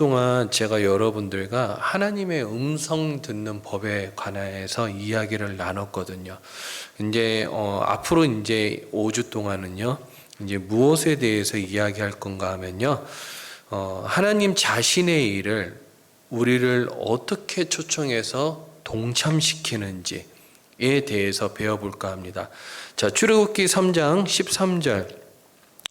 동안 제가 여러분들과 하나님의 음성 듣는 법에 관해서 이야기를 나눴거든요. 이제 앞으로 이제 5주 동안은요. 이제 무엇에 대해서 이야기할 건가 하면요. 하나님 자신의 일을 우리를 어떻게 초청해서 동참시키는지에 대해서 배워볼까 합니다. 자, 출애굽기 3장 13절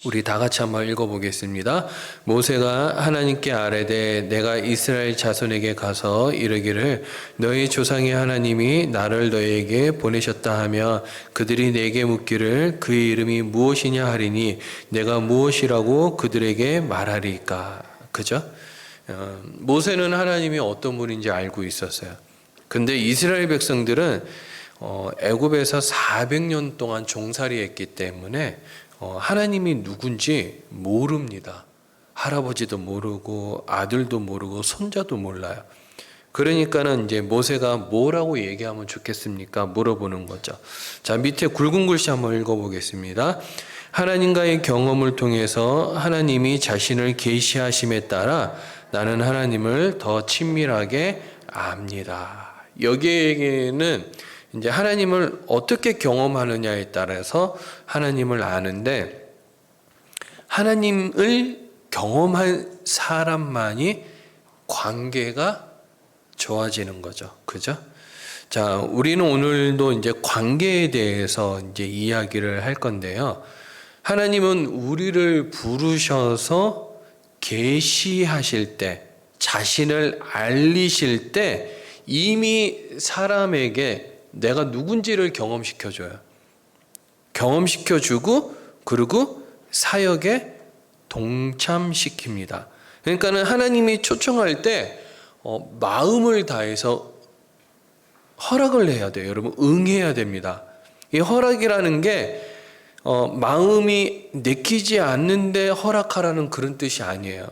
우리 다 같이 한번 읽어보겠습니다. 모세가 하나님께 아뢰되 내가 이스라엘 자손에게 가서 이르기를 너희 조상의 하나님이 나를 너희에게 보내셨다 하며 그들이 내게 묻기를 그의 이름이 무엇이냐 하리니 내가 무엇이라고 그들에게 말하리까. 그죠? 모세는 하나님이 어떤 분인지 알고 있었어요. 근데 이스라엘 백성들은 애굽에서 400년 동안 종살이했기 때문에 하나님이 누군지 모릅니다. 할아버지도 모르고 아들도 모르고 손자도 몰라요. 그러니까는 이제 모세가 뭐라고 얘기하면 좋겠습니까? 물어보는 거죠. 자, 밑에 굵은 글씨 한번 읽어보겠습니다. 하나님과의 경험을 통해서 하나님이 자신을 계시하심에 따라 나는 하나님을 더 친밀하게 압니다. 여기에는 이제 하나님을 어떻게 경험하느냐에 따라서 하나님을 아는데, 하나님을 경험한 사람만이 관계가 좋아지는 거죠. 그죠? 자, 우리는 오늘도 이제 관계에 대해서 이제 이야기를 할 건데요. 하나님은 우리를 부르셔서 계시하실 때, 자신을 알리실 때 이미 사람에게 내가 누군지를 경험시켜줘요. 경험시켜주고 그리고 사역에 동참시킵니다. 그러니까는 하나님이 초청할 때 마음을 다해서 허락을 해야 돼요. 여러분, 응해야 됩니다. 이 허락이라는 게 마음이 내키지 않는데 허락하라는 그런 뜻이 아니에요.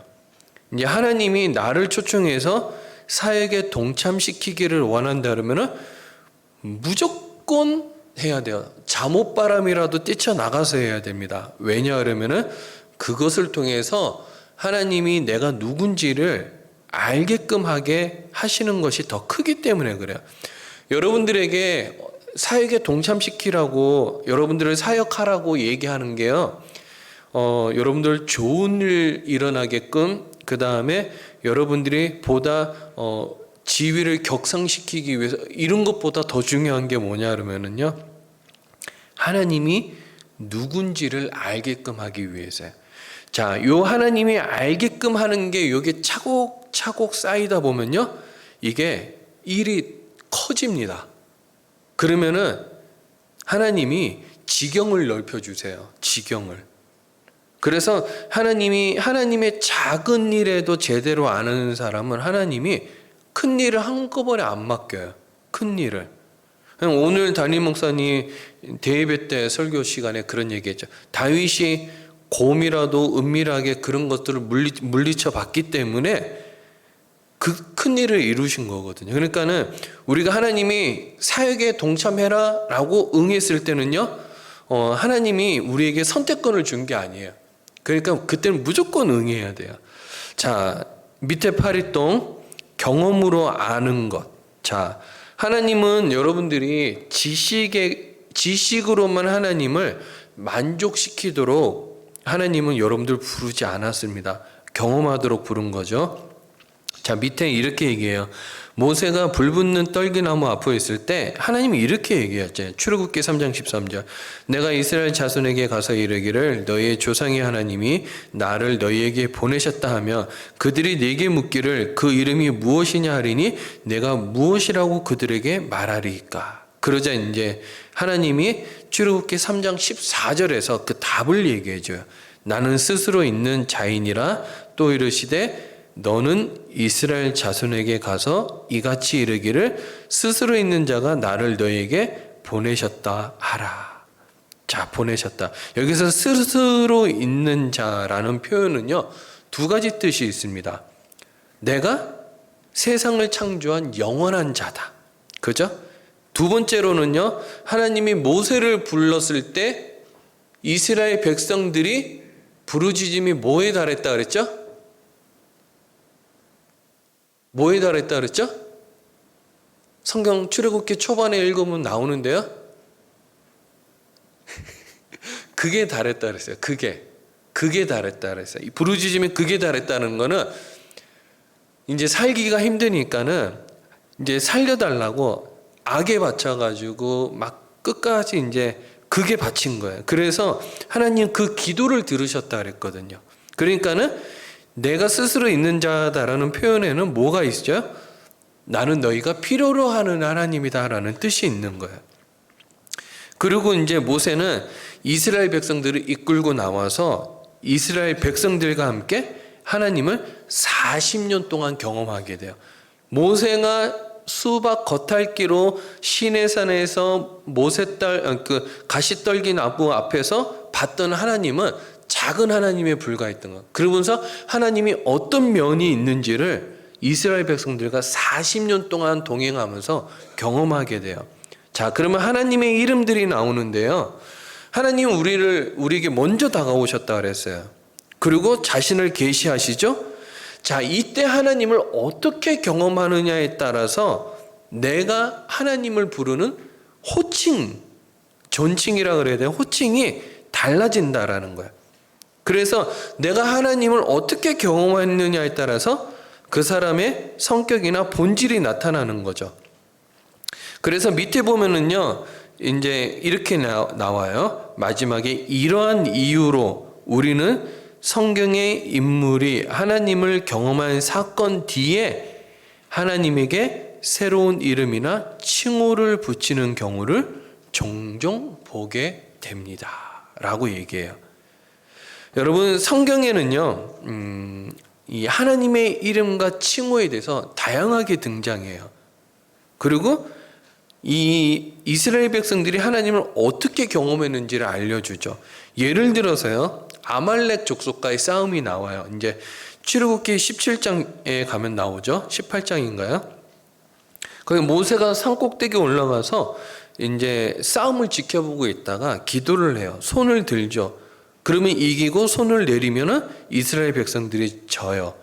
이제 하나님이 나를 초청해서 사역에 동참시키기를 원한다 그러면은 무조건 해야 돼요. 잠옷바람이라도 뛰쳐나가서 해야 됩니다. 왜냐 그러면은 그것을 통해서 하나님이 내가 누군지를 알게끔 하게 하시는 것이 더 크기 때문에 그래요. 여러분들에게 사역에 동참시키라고, 여러분들을 사역하라고 얘기하는 게요. 여러분들 좋은 일 일어나게끔, 그 다음에 여러분들이 보다 지위를 격상시키기 위해서, 이런 것보다 더 중요한 게 뭐냐 그러면은요, 하나님이 누군지를 알게끔 하기 위해서요. 자, 요 하나님이 알게끔 하는 게 요게 차곡차곡 쌓이다 보면요, 이게 일이 커집니다. 그러면은 하나님이 지경을 넓혀주세요. 지경을. 그래서 하나님의 작은 일에도 제대로 아는 사람은 하나님이 큰 일을 한꺼번에 안 맡겨요. 큰 일을. 오늘 담임 목사님 대예배 때 설교 시간에 그런 얘기했죠. 다윗이 곰이라도 은밀하게 그런 것들을 물리쳐 봤기 때문에 그 큰 일을 이루신 거거든요. 그러니까는 우리가 하나님이 사역에 동참해라 라고 응했을 때는요, 하나님이 우리에게 선택권을 준 게 아니에요. 그러니까 그때는 무조건 응해야 돼요. 자, 밑에 파리똥, 경험으로 아는 것. 자, 하나님은 여러분들이 지식으로만 하나님을 만족시키도록 하나님은 여러분들 부르지 않았습니다. 경험하도록 부른 거죠. 자, 밑에 이렇게 얘기해요. 모세가 불붙는 떨기나무 앞에 있을 때 하나님이 이렇게 얘기했죠. 출애굽기 3장 13절. 내가 이스라엘 자손에게 가서 이르기를 너희의 조상의 하나님이 나를 너희에게 보내셨다 하며 그들이 내게 묻기를 그 이름이 무엇이냐 하리니 내가 무엇이라고 그들에게 말하리까. 그러자 이제 하나님이 출애굽기 3장 14절에서 그 답을 얘기해 줘요. 나는 스스로 있는 자인이라 또 이르시되 너는 이스라엘 자손에게 가서 이같이 이르기를 스스로 있는 자가 나를 너에게 보내셨다 하라. 자, 보내셨다. 여기서 스스로 있는 자라는 표현은요, 두 가지 뜻이 있습니다. 내가 세상을 창조한 영원한 자다. 그죠? 두 번째로는요, 하나님이 모세를 불렀을 때 이스라엘 백성들이 부르짖음이 뭐에 달했다 그랬죠? 뭐에 달했다 그랬죠? 성경 출애굽기 초반에 읽으면 나오는데요. 그게 달했다 그랬어요. 그게 달했다 그랬어요. 이 부르짖음이 그게 달했다는 거는 이제 살기가 힘드니까는 이제 살려달라고 악에 바쳐가지고 막 끝까지 이제 그게 바친 거예요. 그래서 하나님 그 기도를 들으셨다 그랬거든요. 그러니까는 내가 스스로 있는 자다라는 표현에는 뭐가 있죠? 나는 너희가 필요로 하는 하나님이다라는 뜻이 있는 거예요. 그리고 이제 모세는 이스라엘 백성들을 이끌고 나와서 이스라엘 백성들과 함께 하나님을 40년 동안 경험하게 돼요. 모세가 수박 겉핥기로 시내산에서 가시 떨기 나무 앞에서 봤던 하나님은 작은 하나님에 불과했던 것. 그러면서 하나님이 어떤 면이 있는지를 이스라엘 백성들과 40년 동안 동행하면서 경험하게 돼요. 자, 그러면 하나님의 이름들이 나오는데요. 하나님은 우리에게 먼저 다가오셨다 그랬어요. 그리고 자신을 계시하시죠. 자, 이때 하나님을 어떻게 경험하느냐에 따라서 내가 하나님을 부르는 호칭, 존칭이라 그래야 돼요. 호칭이 달라진다라는 거예요. 그래서 내가 하나님을 어떻게 경험했느냐에 따라서 그 사람의 성격이나 본질이 나타나는 거죠. 그래서 밑에 보면은요, 이제 이렇게 나와요. 마지막에 이러한 이유로 우리는 성경의 인물이 하나님을 경험한 사건 뒤에 하나님에게 새로운 이름이나 칭호를 붙이는 경우를 종종 보게 됩니다. 라고 얘기해요. 여러분, 성경에는요, 이 하나님의 이름과 칭호에 대해서 다양하게 등장해요. 그리고 이 이스라엘 백성들이 하나님을 어떻게 경험했는지를 알려주죠. 예를 들어서요, 아말렉 족속과의 싸움이 나와요. 이제 출애굽기 17장에 가면 나오죠. 18장인가요? 거기 모세가 산꼭대기에 올라가서 이제 싸움을 지켜보고 있다가 기도를 해요. 손을 들죠. 그러면 이기고 손을 내리면은 이스라엘 백성들이 져요.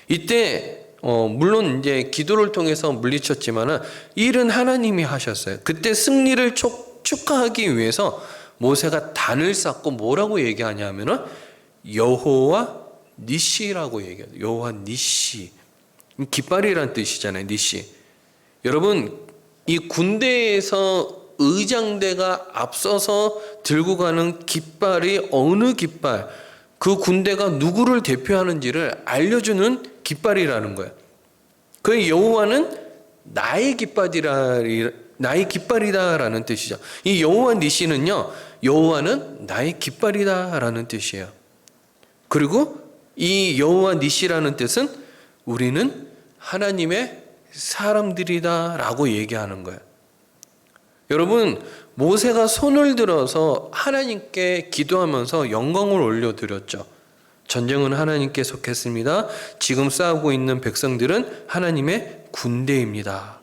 이때 물론 이제 기도를 통해서 물리쳤지만은 일은 하나님이 하셨어요. 그때 승리를 축하하기 위해서 모세가 단을 쌓고 뭐라고 얘기하냐면은 여호와 니시라고 얘기해요. 여호와 니시. 깃발이란 뜻이잖아요. 니시. 여러분, 이 군대에서 의장대가 앞서서 들고 가는 깃발이 어느 깃발, 그 군대가 누구를 대표하는지를 알려주는 깃발이라는 거예요. 그 여호와는 나의 깃발이다라는 뜻이죠. 이 여호와 니시는요, 여호와는 나의 깃발이다라는 뜻이에요. 그리고 이 여호와 니시라는 뜻은 우리는 하나님의 사람들이다라고 얘기하는 거예요. 여러분, 모세가 손을 들어서 하나님께 기도하면서 영광을 올려드렸죠. 전쟁은 하나님께 속했습니다. 지금 싸우고 있는 백성들은 하나님의 군대입니다.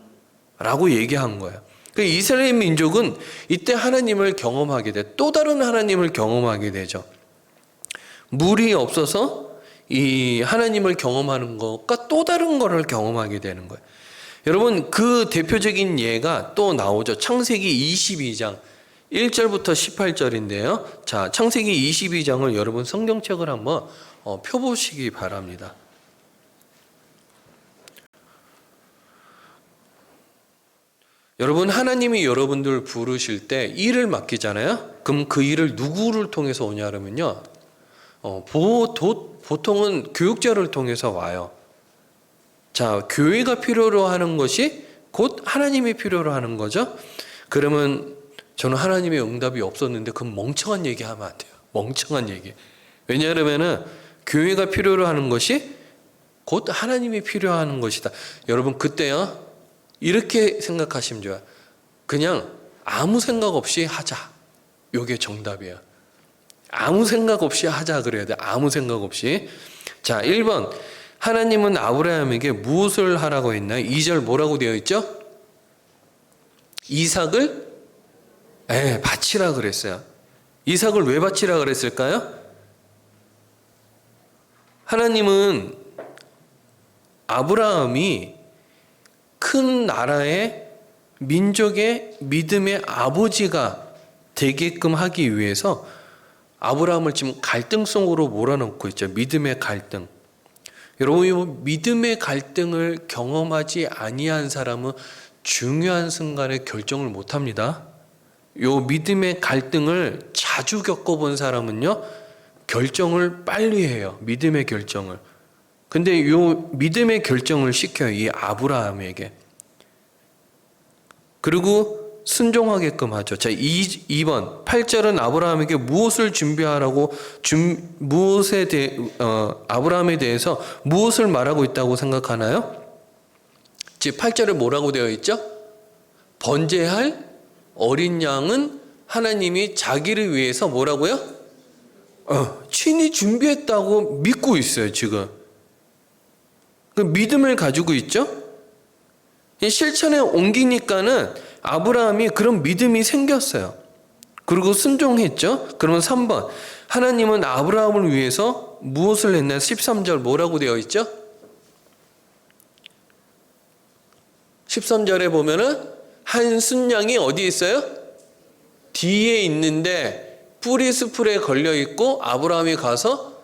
라고 얘기한 거예요. 이스라엘 민족은 이때 하나님을 경험하게 돼. 또 다른 하나님을 경험하게 되죠. 물이 없어서 이 하나님을 경험하는 것과 또 다른 것을 경험하게 되는 거예요. 여러분, 그 대표적인 예가 또 나오죠. 창세기 22장 1절부터 18절인데요. 자, 창세기 22장을 여러분 성경책을 한번 펴보시기 바랍니다. 여러분, 하나님이 여러분들 부르실 때 일을 맡기잖아요. 그럼 그 일을 누구를 통해서 오냐 그러면요, 보통은 교육자를 통해서 와요. 자, 교회가 필요로 하는 것이 곧 하나님이 필요로 하는 거죠. 그러면 저는 하나님의 응답이 없었는데 그건 멍청한 얘기하면 안 돼요. 멍청한 얘기. 왜냐하면은 교회가 필요로 하는 것이 곧 하나님이 필요한 것이다. 여러분, 그때요, 이렇게 생각하시면 좋아요. 그냥 아무 생각 없이 하자. 이게 정답이에요. 아무 생각 없이 하자 그래야 돼. 아무 생각 없이. 자, 1번. 하나님은 아브라함에게 무엇을 하라고 했나요? 2절 뭐라고 되어 있죠? 이삭을 바치라 그랬어요. 이삭을 왜 바치라 그랬을까요? 하나님은 아브라함이 큰 나라의 민족의 믿음의 아버지가 되게끔 하기 위해서 아브라함을 지금 갈등 속으로 몰아넣고 있죠. 믿음의 갈등. 여러분, 이 믿음의 갈등을 경험하지 아니한 사람은 중요한 순간에 결정을 못합니다. 요 믿음의 갈등을 자주 겪어본 사람은요, 결정을 빨리 해요. 믿음의 결정을. 근데 요 믿음의 결정을 시켜요. 이 아브라함에게. 그리고 순종하게끔 하죠. 자, 2번 8절은 아브라함에게 무엇을 준비하라고 아브라함에 대해서 무엇을 말하고 있다고 생각하나요? 즉 8절에 뭐라고 되어 있죠? 번제할 어린 양은 하나님이 자기를 위해서 뭐라고요? 친히 준비했다고 믿고 있어요, 지금. 그 믿음을 가지고 있죠? 실천에 옮기니까는 아브라함이 그런 믿음이 생겼어요. 그리고 순종했죠? 그러면 3번. 하나님은 아브라함을 위해서 무엇을 했나요? 13절 뭐라고 되어 있죠? 13절에 보면은 한 순양이 어디에 있어요? 뒤에 있는데 뿌리 수풀에 걸려 있고 아브라함이 가서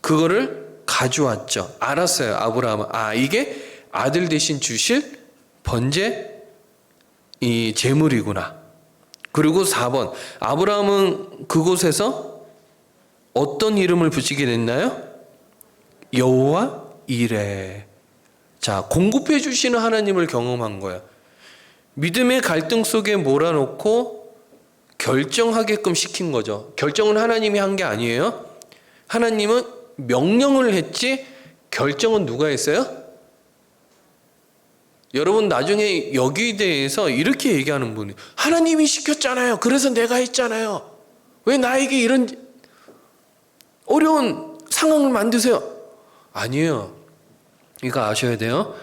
그거를 가져왔죠. 알았어요, 아브라함은. 이게 아들 대신 주실 번제 이 제물이구나. 그리고 4번. 아브라함은 그곳에서 어떤 이름을 붙이게 됐나요? 여호와 이레. 자, 공급해 주시는 하나님을 경험한 거예요. 믿음의 갈등 속에 몰아넣고 결정하게끔 시킨 거죠. 결정은 하나님이 한 게 아니에요. 하나님은 명령을 했지 결정은 누가 했어요? 여러분, 나중에 여기에 대해서 이렇게 얘기하는 분이 하나님이 시켰잖아요. 그래서 내가 했잖아요. 왜 나에게 이런 어려운 상황을 만드세요? 아니에요. 이거 아셔야 돼요.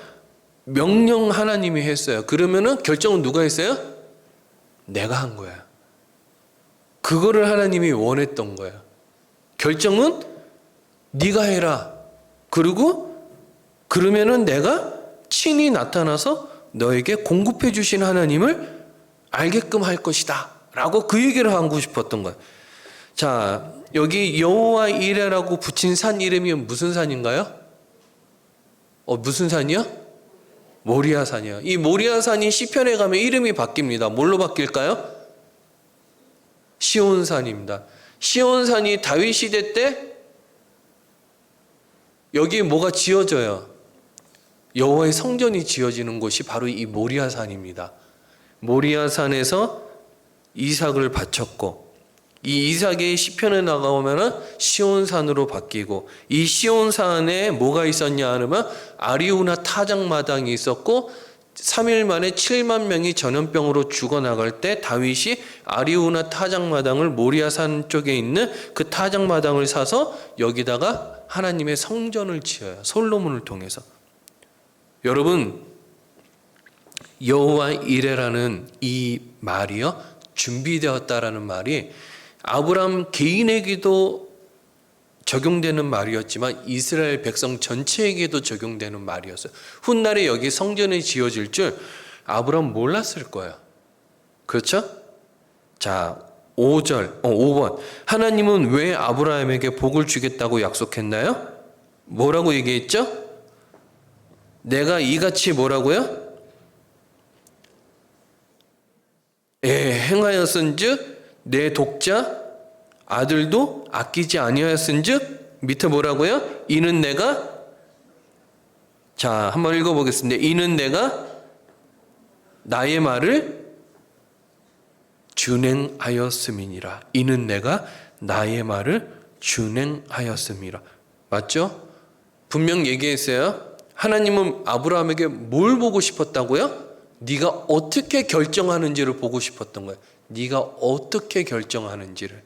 명령 하나님이 했어요. 그러면은 결정은 누가 했어요? 내가 한 거야. 그거를 하나님이 원했던 거예요. 결정은 네가 해라. 그리고 그러면은 내가 친히 나타나서 너에게 공급해 주신 하나님을 알게끔 할 것이다 라고 그 얘기를 하고 싶었던 거예요. 자, 여기 여호와 이레라고 붙인 산 이름이 무슨 산인가요? 무슨 산이요? 모리아 산이요. 이 모리아 산이 시편에 가면 이름이 바뀝니다. 뭘로 바뀔까요? 시온산입니다. 시온산이 다윗 시대 때 여기 뭐가 지어져요? 여호와의 성전이 지어지는 곳이 바로 이 모리아산입니다. 모리아산에서 이삭을 바쳤고, 이 이삭의 시편에 나가오면은 시온산으로 바뀌고, 이 시온산에 뭐가 있었냐 하면 아리우나 타작마당이 있었고, 3일 만에 7만 명이 전염병으로 죽어나갈 때 다윗이 아리우나 타작마당을 모리아산 쪽에 있는 그 타작마당을 사서 여기다가 하나님의 성전을 지어요. 솔로몬을 통해서. 여러분, 여호와 이레라는 이 말이요, 준비되었다라는 말이 아브라함 개인에게도 적용되는 말이었지만 이스라엘 백성 전체에게도 적용되는 말이었어요. 훗날에 여기 성전이 지어질 줄 아브라함 몰랐을 거예요. 그렇죠? 자, 5번. 하나님은 왜 아브라함에게 복을 주겠다고 약속했나요? 뭐라고 얘기했죠? 내가 이같이 뭐라고요? 행하였은즉 내 독자 아들도 아끼지 아니하였은즉 밑에 뭐라고요? 이는 내가 자, 한번 읽어보겠습니다. 이는 내가 나의 말을 준행하였음이니라. 이는 내가 나의 말을 준행하였음이라. 맞죠? 분명 얘기했어요. 하나님은 아브라함에게 뭘 보고 싶었다고요? 네가 어떻게 결정하는지를 보고 싶었던 거예요. 네가 어떻게 결정하는지를.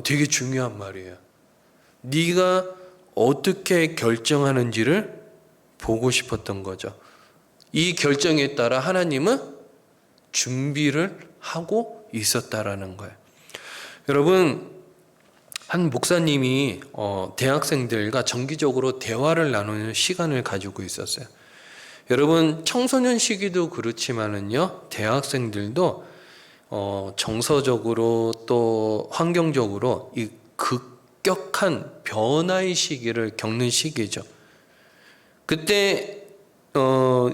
되게 중요한 말이에요. 네가 어떻게 결정하는지를 보고 싶었던 거죠. 이 결정에 따라 하나님은 준비를 하고 있었다라는 거예요. 여러분, 한 목사님이 대학생들과 정기적으로 대화를 나누는 시간을 가지고 있었어요. 여러분 청소년 시기도 그렇지만은요, 대학생들도 정서적으로 또 환경적으로 이 급격한 변화의 시기를 겪는 시기죠. 그때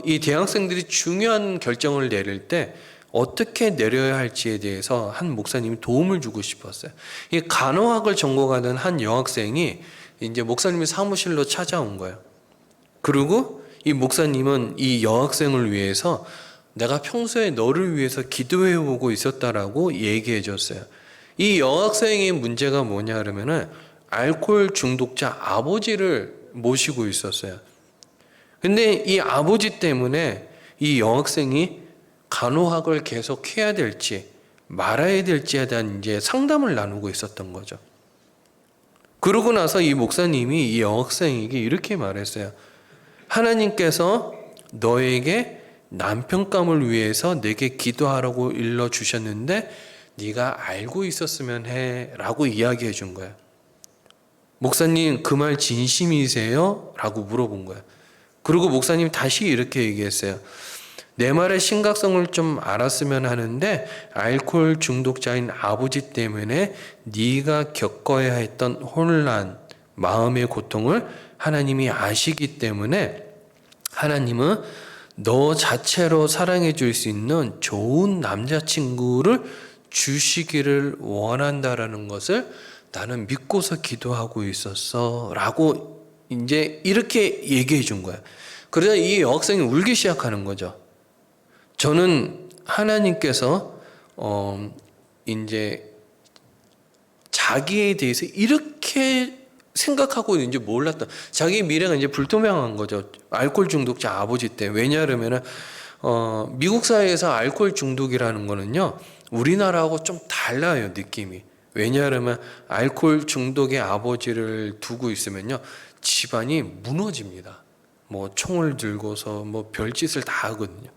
이 대학생들이 중요한 결정을 내릴 때 어떻게 내려야 할지에 대해서 한 목사님이 도움을 주고 싶었어요. 이 간호학을 전공하는 한 여학생이 이제 목사님의 사무실로 찾아온 거예요. 그리고 이 목사님은 이 여학생을 위해서 내가 평소에 너를 위해서 기도해 오고 있었다라고 얘기해 줬어요. 이 여학생의 문제가 뭐냐 그러면은 알코올 중독자 아버지를 모시고 있었어요. 근데 이 아버지 때문에 이 여학생이 간호학을 계속 해야 될지 말아야 될지에 대한 이제 상담을 나누고 있었던 거죠. 그러고 나서 이 목사님이 이 여학생에게 이렇게 말했어요. 하나님께서 너에게 남편감을 위해서 내게 기도하라고 일러주셨는데 네가 알고 있었으면 해 라고 이야기해 준 거야. 목사님 그 말 진심이세요? 라고 물어본 거야. 그리고 목사님 다시 이렇게 얘기했어요. 내 말의 심각성을 좀 알았으면 하는데 알코올 중독자인 아버지 때문에 네가 겪어야 했던 혼란, 마음의 고통을 하나님이 아시기 때문에 하나님은 너 자체로 사랑해 줄 수 있는 좋은 남자친구를 주시기를 원한다라는 것을 나는 믿고서 기도하고 있었어 라고 이제 이렇게 얘기해 준 거야. 그러자 이 여학생이 울기 시작하는 거죠. 저는 하나님께서 이제 자기에 대해서 이렇게 생각하고 있는지 몰랐다. 자기 미래가 이제 불투명한 거죠. 알코올 중독자 아버지 때. 왜냐하면은 미국 사회에서 알코올 중독이라는 거는요, 우리나라하고 좀 달라요, 느낌이. 왜냐하면 알코올 중독의 아버지를 두고 있으면요, 집안이 무너집니다. 뭐 총을 들고서 뭐 별짓을 다 하거든요.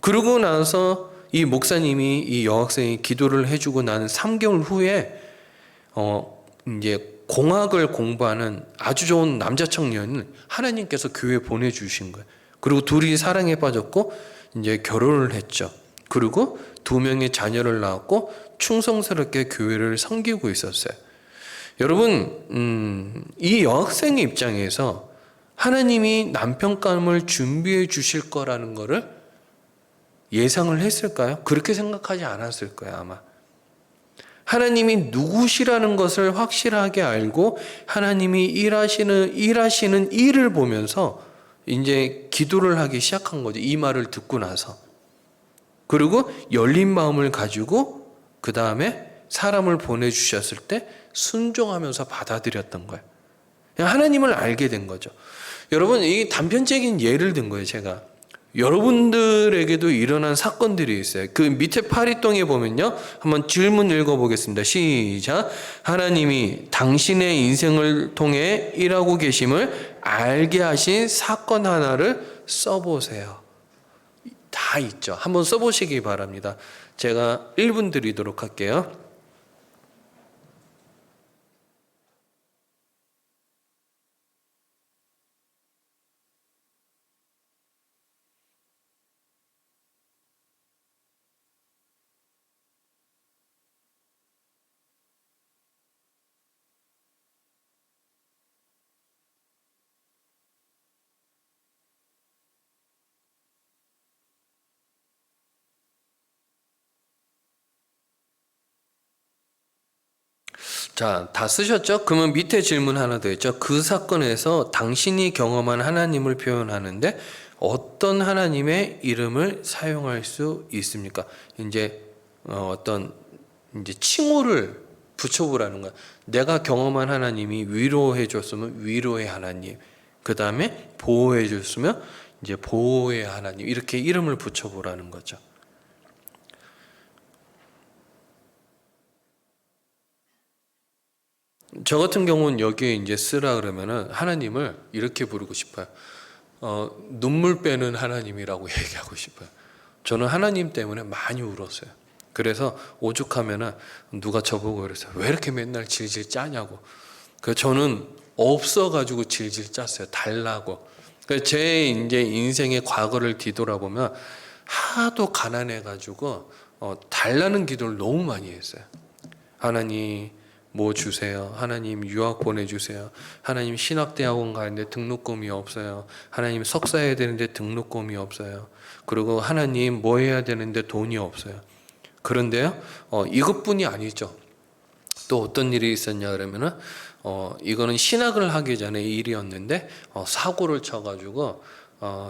그러고 나서 이 목사님이 이 여학생이 기도를 해주고 난 3개월 후에 이제 공학을 공부하는 아주 좋은 남자 청년을 하나님께서 교회에 보내주신 거예요. 그리고 둘이 사랑에 빠졌고 이제 결혼을 했죠. 그리고 2명의 자녀를 낳았고 충성스럽게 교회를 섬기고 있었어요. 여러분, 이 여학생의 입장에서 하나님이 남편감을 준비해 주실 거라는 거를 예상을 했을까요? 그렇게 생각하지 않았을 거예요, 아마. 하나님이 누구시라는 것을 확실하게 알고 하나님이 일하시는 일을 보면서 이제 기도를 하기 시작한 거죠. 이 말을 듣고 나서. 그리고 열린 마음을 가지고 그 다음에 사람을 보내주셨을 때 순종하면서 받아들였던 거예요. 그냥 하나님을 알게 된 거죠. 여러분, 이 단편적인 예를 든 거예요, 제가. 여러분들에게도 일어난 사건들이 있어요. 그 밑에 파리똥에 보면요, 한번 질문 읽어보겠습니다. 시작. 하나님이 당신의 인생을 통해 일하고 계심을 알게 하신 사건 하나를 써보세요. 다 있죠. 한번 써보시기 바랍니다. 제가 1분 드리도록 할게요. 자, 다 쓰셨죠? 그러면 밑에 질문 하나 더 있죠. 그 사건에서 당신이 경험한 하나님을 표현하는데 어떤 하나님의 이름을 사용할 수 있습니까? 이제 어떤 이제 칭호를 붙여보라는 거야. 내가 경험한 하나님이 위로해 줬으면 위로의 하나님, 그 다음에 보호해 줬으면 이제 보호의 하나님, 이렇게 이름을 붙여보라는 거죠. 저 같은 경우는 여기에 이제 쓰라 그러면은 하나님을 이렇게 부르고 싶어요. 눈물 빼는 하나님이라고 얘기하고 싶어요. 저는 하나님 때문에 많이 울었어요. 그래서 오죽하면은 누가 저보고 그랬어요. 왜 이렇게 맨날 질질 짜냐고. 그 저는 없어가지고 질질 짰어요. 달라고. 제 이제 인생의 과거를 뒤돌아보면 하도 가난해가지고 달라는 기도를 너무 많이 했어요. 하나님 뭐 주세요. 하나님 유학 보내주세요. 하나님 신학대학원 가는데 등록금이 없어요. 하나님 석사 해야 되는데 등록금이 없어요. 그리고 하나님 뭐 해야 되는데 돈이 없어요. 그런데요, 이것뿐이 아니죠. 또 어떤 일이 있었냐 그러면은 이거는 신학을 하기 전에 일이었는데 사고를 쳐가지고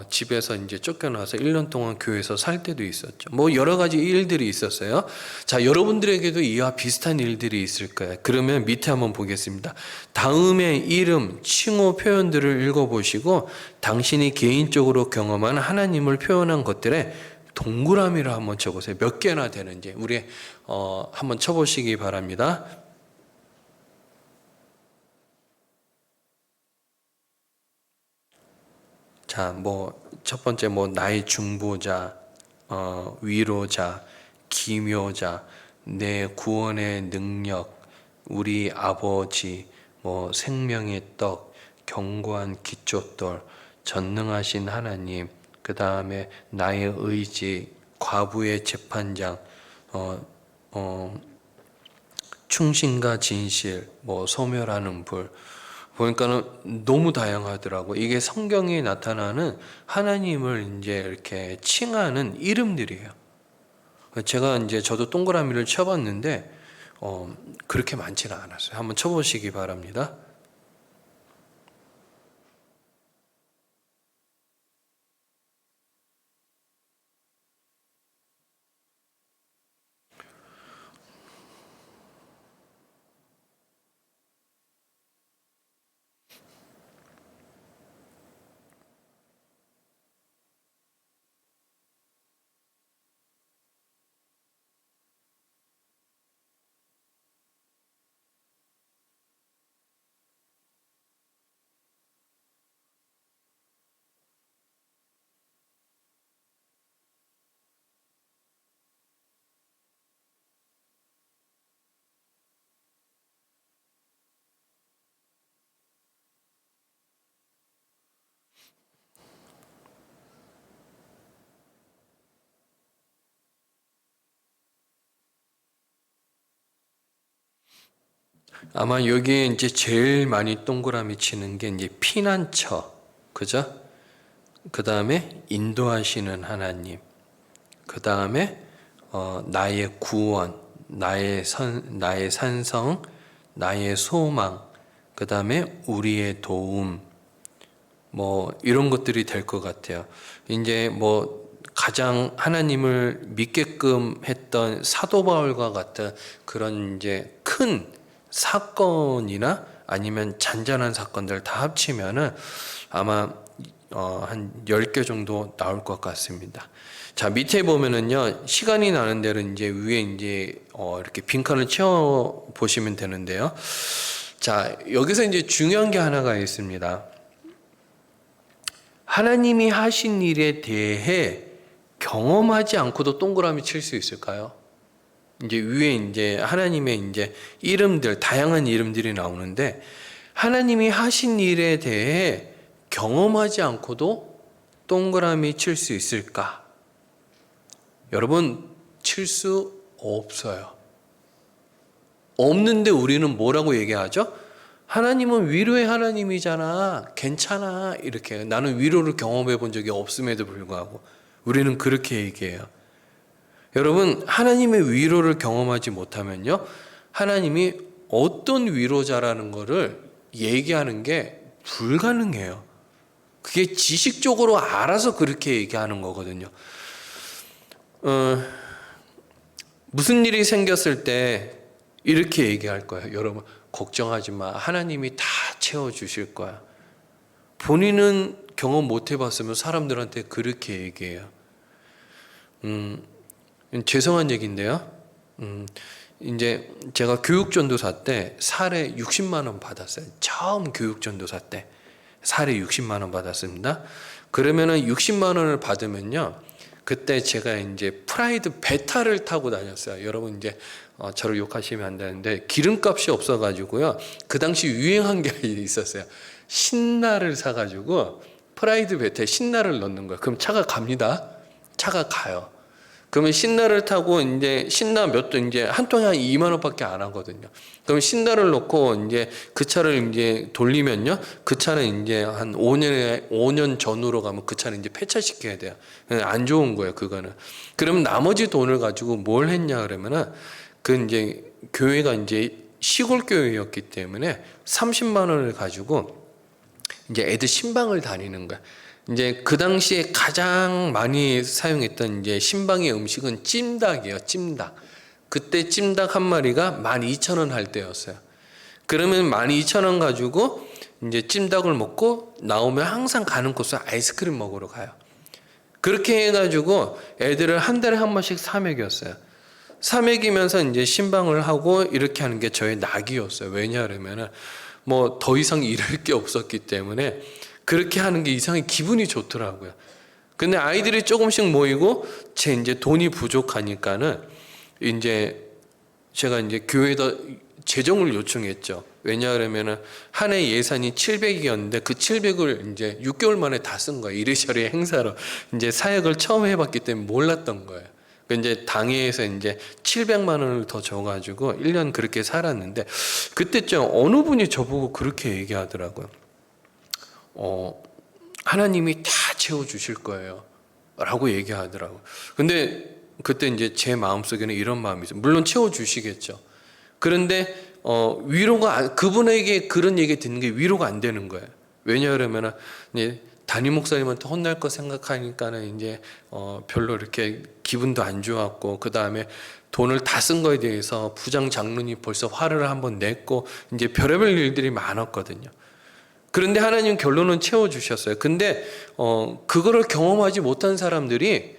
집에서 이제 쫓겨나서 1년 동안 교회에서 살 때도 있었죠. 뭐 여러 가지 일들이 있었어요. 자, 여러분들에게도 이와 비슷한 일들이 있을 거예요. 그러면 밑에 한번 보겠습니다. 다음에 이름, 칭호 표현들을 읽어보시고 당신이 개인적으로 경험한 하나님을 표현한 것들에 동그라미를 한번 쳐보세요. 몇 개나 되는지 우리 한번 쳐보시기 바랍니다. 자, 첫 번째 나의 중보자, 위로자, 기묘자, 내 구원의 능력, 우리 아버지, 생명의 떡, 견고한 기초돌, 전능하신 하나님, 그 다음에 나의 의지, 과부의 재판장, 충신과 진실, 소멸하는 불. 보니까는 너무 다양하더라고. 이게 성경에 나타나는 하나님을 이제 이렇게 칭하는 이름들이에요. 제가 이제 저도 동그라미를 쳐봤는데 그렇게 많지는 않았어요. 한번 쳐보시기 바랍니다. 아마 여기에 이제 제일 많이 동그라미 치는 게 이제 피난처, 그죠? 그 다음에 인도하시는 하나님, 그 다음에 나의 구원, 나의 산성, 나의 소망, 그 다음에 우리의 도움, 이런 것들이 될 것 같아요. 이제 가장 하나님을 믿게끔 했던 사도 바울과 같은 그런 이제 큰 사건이나 아니면 잔잔한 사건들 다 합치면은 아마 한 10개 정도 나올 것 같습니다. 자, 밑에 보면은요, 시간이 나는 대로 이제 위에 이제 이렇게 빈칸을 채워 보시면 되는데요. 자, 여기서 이제 중요한 게 하나가 있습니다. 하나님이 하신 일에 대해 경험하지 않고도 동그라미 칠 수 있을까요? 이제 위에 이제 하나님의 이제 이름들, 다양한 이름들이 나오는데 하나님이 하신 일에 대해 경험하지 않고도 동그라미 칠 수 있을까? 여러분, 칠 수 없어요. 없는데 우리는 뭐라고 얘기하죠? 하나님은 위로의 하나님이잖아. 괜찮아. 이렇게. 나는 위로를 경험해 본 적이 없음에도 불구하고 우리는 그렇게 얘기해요. 여러분, 하나님의 위로를 경험하지 못하면요, 하나님이 어떤 위로자라는 것을 얘기하는 게 불가능해요. 그게 지식적으로 알아서 그렇게 얘기하는 거거든요. 무슨 일이 생겼을 때 이렇게 얘기할 거예요. 여러분, 걱정하지 마. 하나님이 다 채워주실 거야. 본인은 경험 못 해봤으면 사람들한테 그렇게 얘기해요. 죄송한 얘기인데요. 이제 제가 교육전도사 때 사례 60만 원 받았어요. 처음 교육전도사 때 사례 60만 원 받았습니다. 그러면은 60만 원을 받으면요, 그때 제가 이제 프라이드 베타를 타고 다녔어요. 여러분 이제 저를 욕하시면 안 되는데 기름값이 없어가지고요, 그 당시 유행한 게 있었어요. 신나를 사가지고 프라이드 베트에 신라를 넣는 거예요. 그럼 차가 갑니다. 차가 가요. 그러면 신라를 타고 이제 신라 몇 돈 이제 한 통에 한 2만 원밖에 안 하거든요. 그럼 신라를 놓고 이제 그 차를 이제 돌리면요, 그 차는 이제 한 5년 전으로 가면 그 차는 이제 폐차시켜야 돼요. 안 좋은 거예요, 그거는. 그러면 나머지 돈을 가지고 뭘 했냐 그러면은 그 이제 교회가 이제 시골 교회였기 때문에 30만 원을 가지고 이제 애들 신방을 다니는 거야. 이제 그 당시에 가장 많이 사용했던 이제 신방의 음식은 찜닭이에요. 찜닭. 그때 찜닭 한 마리가 12,000원 할 때였어요. 그러면 12,000원 가지고 이제 찜닭을 먹고 나오면 항상 가는 곳은 아이스크림 먹으러 가요. 그렇게 해가지고 애들을 한 달에 한 번씩 사먹였어요. 사먹이면서 이제 신방을 하고 이렇게 하는 게 저의 낙이었어요. 왜냐하면은 뭐 더 이상 잃을 게 없었기 때문에 그렇게 하는 게 이상하게 기분이 좋더라고요. 근데 아이들이 조금씩 모이고 제 이제 돈이 부족하니까는 이제 제가 이제 교회에다 재정을 요청했죠. 왜냐하면은 한 해 예산이 700이었는데 그 700을 이제 6개월 만에 다 쓴 거예요. 이래저래 행사로 이제 사역을 처음 해봤기 때문에 몰랐던 거예요. 이제 당회에서 이제 700만 원을 더 줘가지고 1년 그렇게 살았는데 그때쯤 어느 분이 저보고 그렇게 얘기하더라고요. 하나님이 다 채워주실 거예요. 라고 얘기하더라고요. 근데 그때 이제 제 마음속에는 이런 마음이 있어요. 물론 채워주시겠죠. 그런데 그분에게 그런 얘기 듣는 게 위로가 안 되는 거예요. 왜냐하면 이제 담임 목사님한테 혼날 거 생각하니까는 이제 별로 이렇게 기분도 안 좋았고, 그 다음에 돈을 다 쓴 거에 대해서 부장 장로님 벌써 화를 한번 냈고 이제 별의별 일들이 많았거든요. 그런데 하나님 결론은 채워주셨어요. 근데 그거를 경험하지 못한 사람들이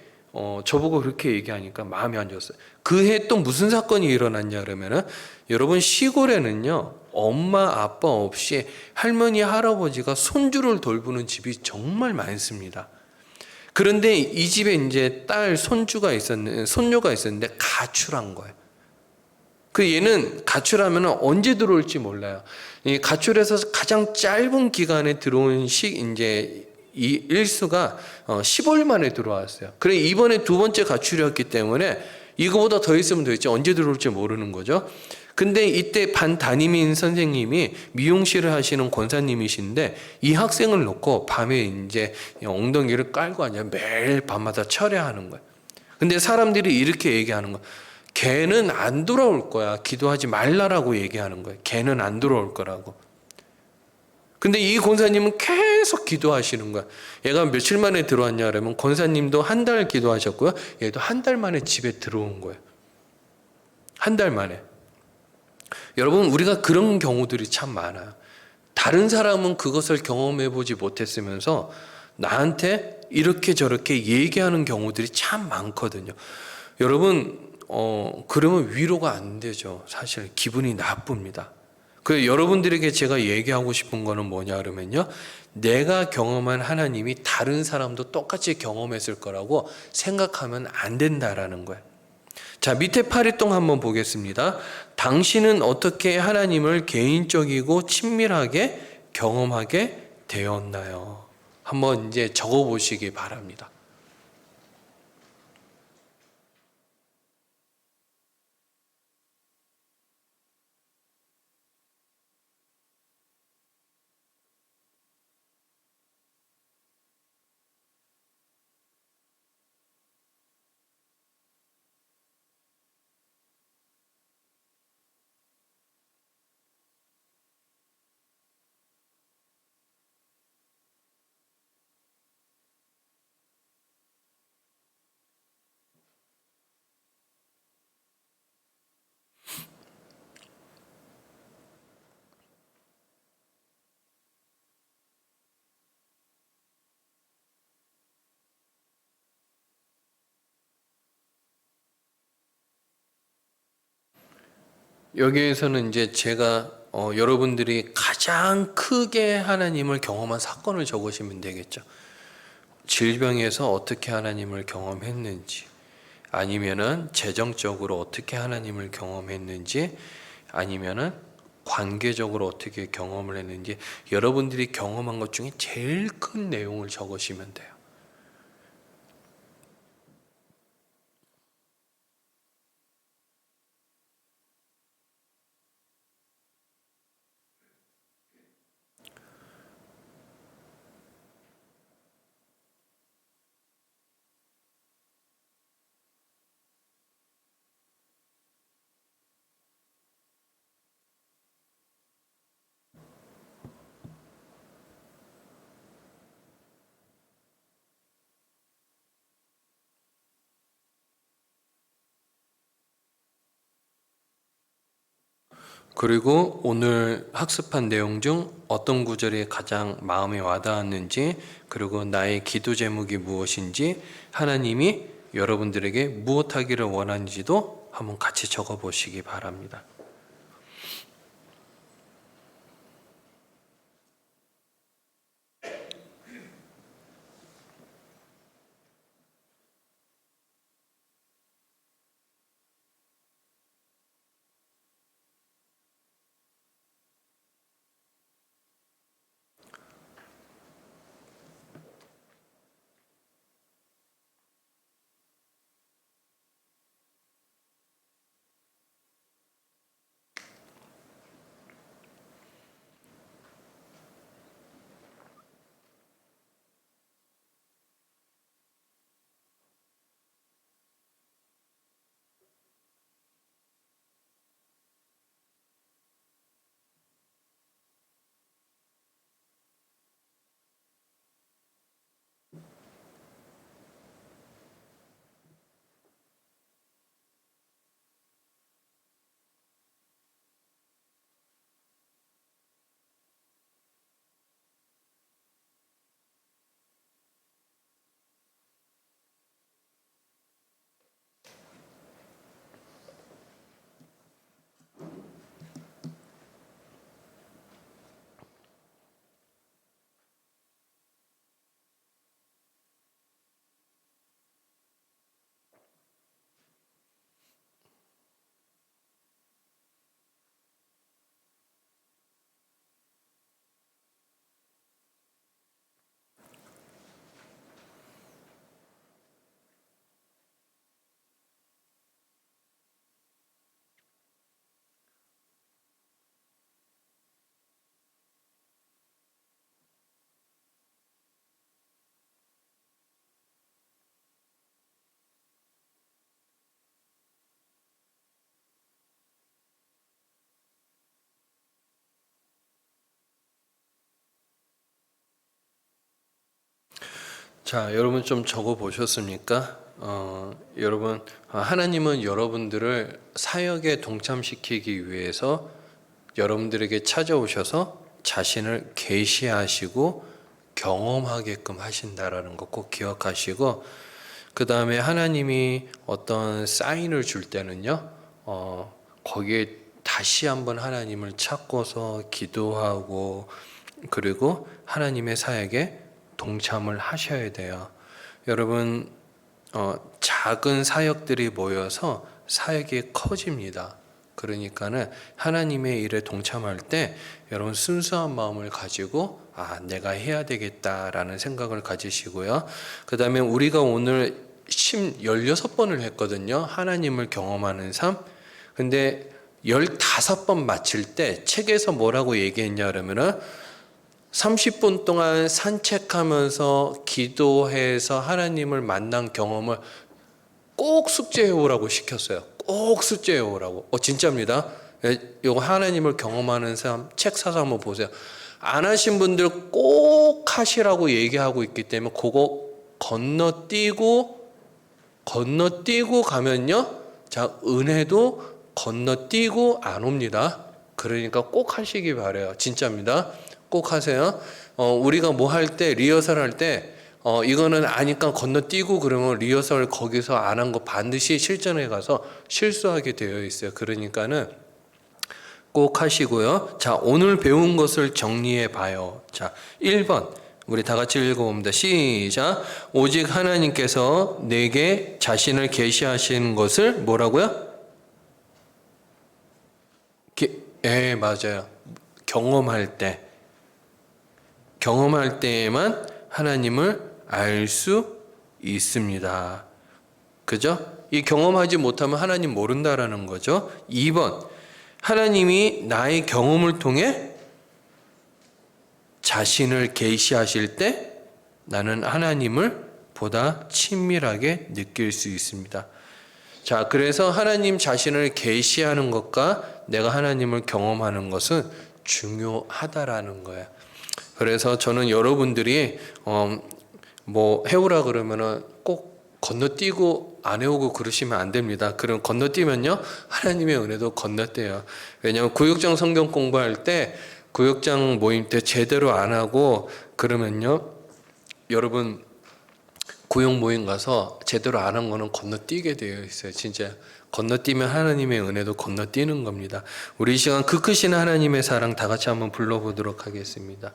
저보고 그렇게 얘기하니까 마음이 안 좋았어요. 그 해 또 무슨 사건이 일어났냐 그러면은, 여러분 시골에는요 엄마 아빠 없이 할머니 할아버지가 손주를 돌보는 집이 정말 많습니다. 그런데 이 집에 이제 손녀가 있었는데 가출한 거예요. 그 얘는 가출하면 언제 들어올지 몰라요. 이 가출해서 가장 짧은 기간에 들어온 이제 이 일수가 15일 만에 들어왔어요. 그래 이번에 두 번째 가출이었기 때문에 이거보다 더 있으면 되겠지, 언제 들어올지 모르는 거죠. 근데 이때 반 담임인 선생님이 미용실을 하시는 권사님이신데 이 학생을 놓고 밤에 이제 엉덩이를 깔고 앉아 매일 밤마다 철야하는 거예요. 근데 사람들이 이렇게 얘기하는 거예요. 걔는 안 돌아올 거야. 기도하지 말라라고 얘기하는 거예요. 걔는 안 돌아올 거라고. 근데 이 권사님은 계속 기도하시는 거야. 얘가 며칠 만에 들어왔냐 그러면 권사님도 한 달 기도하셨고요. 얘도 한 달 만에 집에 들어온 거예요. 한 달 만에. 여러분, 우리가 그런 경우들이 참 많아요. 다른 사람은 그것을 경험해 보지 못했으면서 나한테 이렇게 저렇게 얘기하는 경우들이 참 많거든요. 여러분, 그러면 위로가 안 되죠. 사실 기분이 나쁩니다. 그 여러분들에게 제가 얘기하고 싶은 거는 뭐냐 그러면요, 내가 경험한 하나님이 다른 사람도 똑같이 경험했을 거라고 생각하면 안 된다라는 거예요. 자, 밑에 파리똥 한번 보겠습니다. 당신은 어떻게 하나님을 개인적이고 친밀하게 경험하게 되었나요? 한번 이제 적어 보시기 바랍니다. 여기에서는 이제 제가 여러분들이 가장 크게 하나님을 경험한 사건을 적으시면 되겠죠. 질병에서 어떻게 하나님을 경험했는지, 아니면은 재정적으로 어떻게 하나님을 경험했는지, 아니면은 관계적으로 어떻게 경험을 했는지 여러분들이 경험한 것 중에 제일 큰 내용을 적으시면 돼요. 그리고 오늘 학습한 내용 중 어떤 구절이 가장 마음에 와닿았는지, 그리고 나의 기도 제목이 무엇인지, 하나님이 여러분들에게 무엇하기를 원하는지도 한번 같이 적어 보시기 바랍니다. 자, 여러분 좀 적어 보셨습니까? 여러분, 하나님은 여러분들을 사역에 동참시키기 위해서 여러분들에게 찾아오셔서 자신을 계시하시고 경험하게끔 하신다라는 거 꼭 기억하시고, 그 다음에 하나님이 어떤 사인을 줄 때는요, 거기에 다시 한번 하나님을 찾고서 기도하고, 그리고 하나님의 사역에 동참을 하셔야 돼요. 여러분, 작은 사역들이 모여서 사역이 커집니다. 그러니까는 하나님의 일에 동참할 때 여러분 순수한 마음을 가지고 내가 해야 되겠다라는 생각을 가지시고요. 그 다음에 우리가 오늘 16번을 했거든요. 하나님을 경험하는 삶. 근데 15번 마칠 때 책에서 뭐라고 얘기했냐 그러면은 30분 동안 산책하면서 기도해서 하나님을 만난 경험을 꼭 숙제해 오라고 시켰어요. 꼭 숙제해 오라고. 진짜입니다. 이거 하나님을 경험하는 사람 책 사서 한번 보세요. 안 하신 분들 꼭 하시라고 얘기하고 있기 때문에 그거 건너뛰고 가면요. 자, 은혜도 건너뛰고 안 옵니다. 그러니까 꼭 하시기 바래요. 진짜입니다. 꼭 하세요. 우리가 뭐 할 때, 리허설 할 때, 이거는 아니까 건너뛰고 그러면 리허설 거기서 안 한 거 반드시 실전에 가서 실수하게 되어 있어요. 그러니까는 꼭 하시고요. 자, 오늘 배운 것을 정리해 봐요. 자, 1번. 우리 다 같이 읽어봅니다. 시작. 오직 하나님께서 내게 자신을 계시하신 것을 뭐라고요? 예, 맞아요. 경험할 때에만 하나님을 알 수 있습니다. 그죠? 이 경험하지 못하면 하나님 모른다라는 거죠. 2번, 하나님이 나의 경험을 통해 자신을 계시하실 때 나는 하나님을 보다 친밀하게 느낄 수 있습니다. 자, 그래서 하나님 자신을 계시하는 것과 내가 하나님을 경험하는 것은 중요하다라는 거예요. 그래서 저는 여러분들이 뭐 해오라 그러면은 꼭 건너뛰고 안 해오고 그러시면 안 됩니다. 그럼 건너뛰면요 하나님의 은혜도 건너뛰어요. 왜냐하면 구역장 성경 공부할 때 구역장 모임 때 제대로 안 하고 그러면요 여러분 구역 모임 가서 제대로 안 한 거는 건너뛰게 되어 있어요. 진짜 건너뛰면 하나님의 은혜도 건너뛰는 겁니다. 우리 이 시간 그 크신 하나님의 사랑 다 같이 한번 불러보도록 하겠습니다.